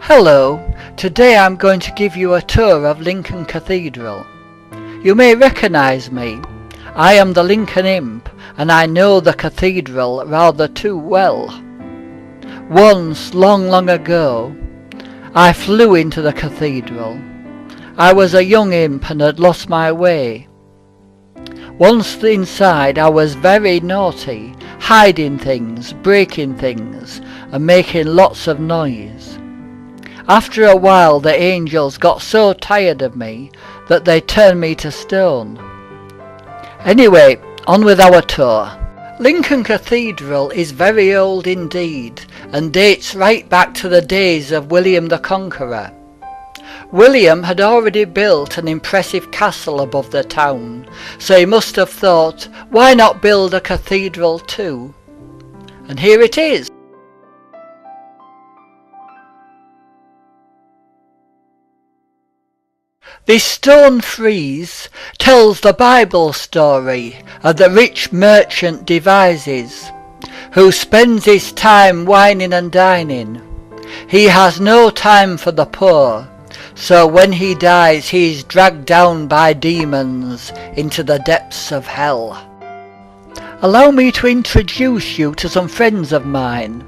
Hello, today I'm going to give you a tour of Lincon Cathedral. You may recognise me. I am the Lincon Imp and I know the cathedral rather too well. Once, long ago, I flew into the cathedral. I was a young imp and had lost my way. Once inside I was very naughty, hiding things, breaking things and making lots of noise. After a while the angels got so tired of me that they turned me to stone. Anyway, on with our tour. Lincon Cathedral is very old indeed and dates right back to the days of William the Conqueror. William had already built an impressive castle above the town, so he must have thought, why not build a cathedral too? And here it is. This stone frieze tells the Bible story of the rich merchant Devises, who spends his time wining and dining. He has no time for the poor, so when he dies he is dragged down by demons into the depths of hell. Allow me to introduce you to some friends of mine.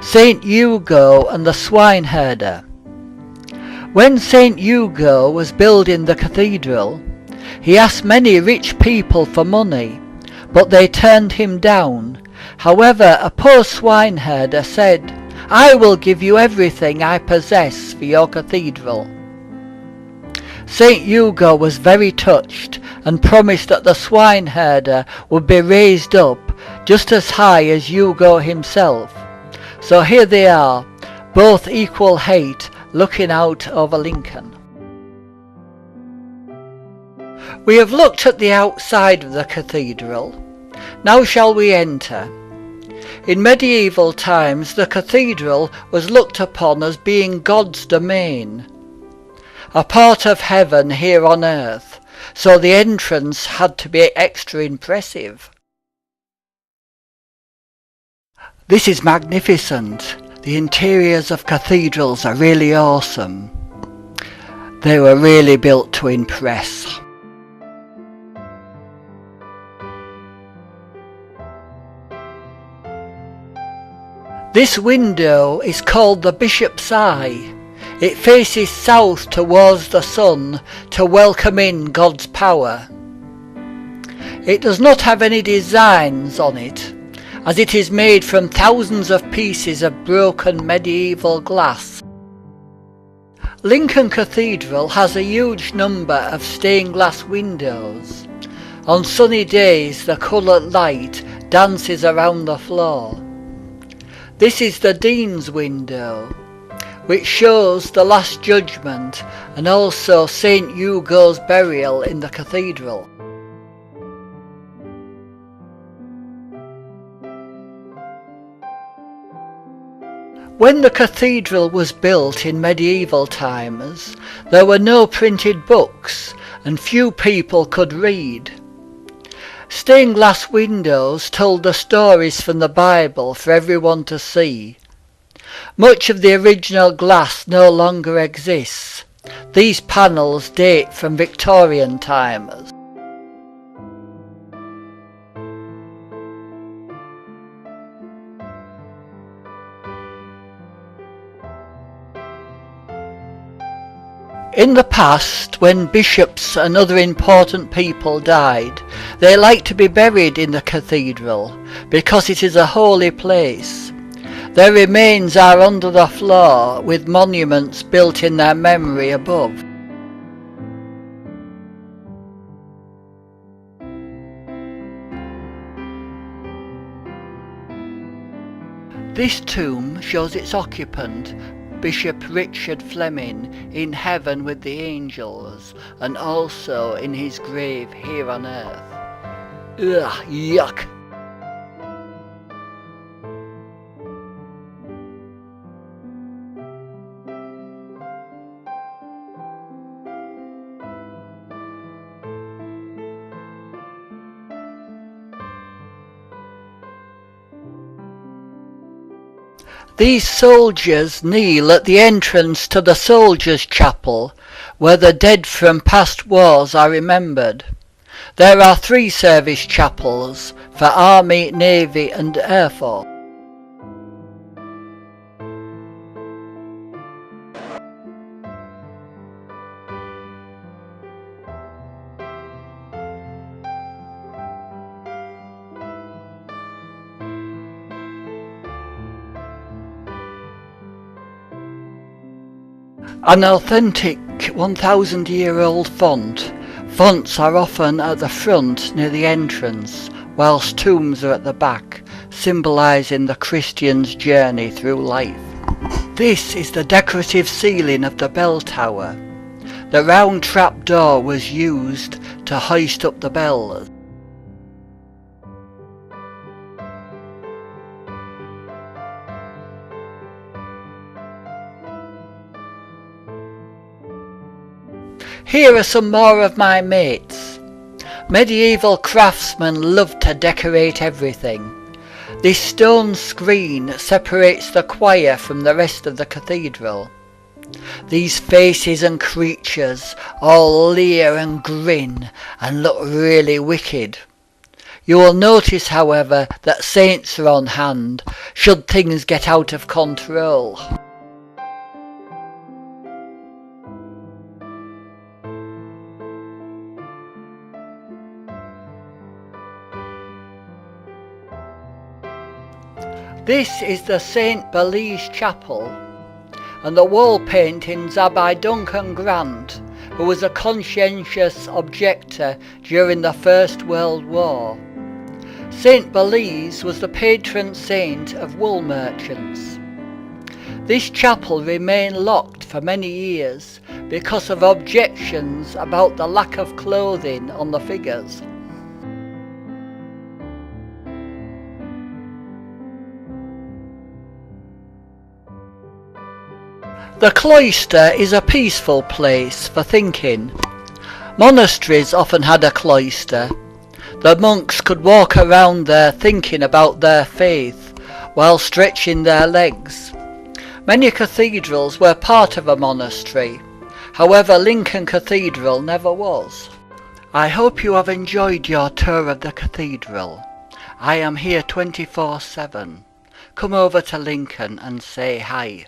Saint Hugo and the Swineherder. When St. Hugo was building the cathedral, he asked many rich people for money, but they turned him down. However, a poor swineherder said, "I will give you everything I possess for your cathedral." St. Hugo was very touched and promised that the swineherder would be raised up just as high as Hugo himself. So here they are, both equal height, looking out over Lincon. We have looked at the outside of the cathedral. Now shall we enter? In medieval times the cathedral was looked upon as being God's domain, a part of heaven here on earth, so the entrance had to be extra impressive. This is magnificent. The interiors of cathedrals are really awesome. They were really built to impress. This window is called the Bishop's Eye. It faces south towards the sun to welcome in God's power. It does not have any designs on it, as it is made from thousands of pieces of broken medieval glass. Lincon Cathedral has a huge number of stained glass windows. On sunny days the coloured light dances around the floor. This is the Dean's window, which shows the Last Judgment and also St. Hugo's burial in the cathedral. When the cathedral was built in medieval times, there were no printed books and few people could read. Stained glass windows told the stories from the Bible for everyone to see. Much of the original glass no longer exists. These panels date from Victorian times. In the past, when bishops and other important people died, they liked to be buried in the cathedral because it is a holy place. Their remains are under the floor with monuments built in their memory above. This tomb shows its occupant, Bishop Richard Fleming, in heaven with the angels and also in his grave here on earth. Ugh, yuck! These soldiers kneel at the entrance to the Soldiers' Chapel, where the dead from past wars are remembered. There are 3 service chapels for Army, Navy and Air Force. An authentic 1,000-year-old font. Fonts are often at the front near the entrance, whilst tombs are at the back, symbolising the Christian's journey through life. This is the decorative ceiling of the bell tower. The round trap door was used to hoist up the bells. Here are some more of my mates. Medieval craftsmen loved to decorate everything. This stone screen separates the choir from the rest of the cathedral. These faces and creatures all leer and grin and look really wicked. You will notice, however, that saints are on hand should things get out of control. This is the St. Belise Chapel, and the wall paintings are by Duncan Grant, who was a conscientious objector during the First World War. St. Belise was the patron saint of wool merchants. This chapel remained locked for many years because of objections about the lack of clothing on the figures. The cloister is a peaceful place for thinking. Monasteries often had a cloister. The monks could walk around there thinking about their faith while stretching their legs. Many cathedrals were part of a monastery. However, Lincon Cathedral never was. I hope you have enjoyed your tour of the cathedral. I am here 24/7. Come over to Lincon and say hi.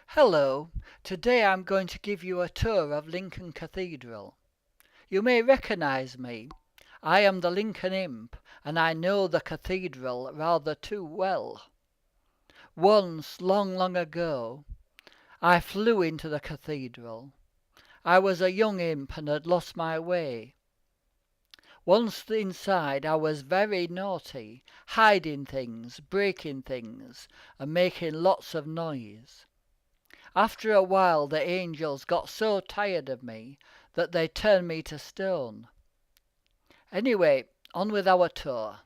Hello, today I'm going to give you a tour of Lincon Cathedral. You may recognise me. I am the Lincon Imp, and I know the cathedral rather too well. Once, long, long ago, I flew into the cathedral. I was a young imp and had lost my way. Once inside I was very naughty, hiding things, breaking things, and making lots of noise. After a while the angels got so tired of me that they turned me to stone. Anyway, on with our tour.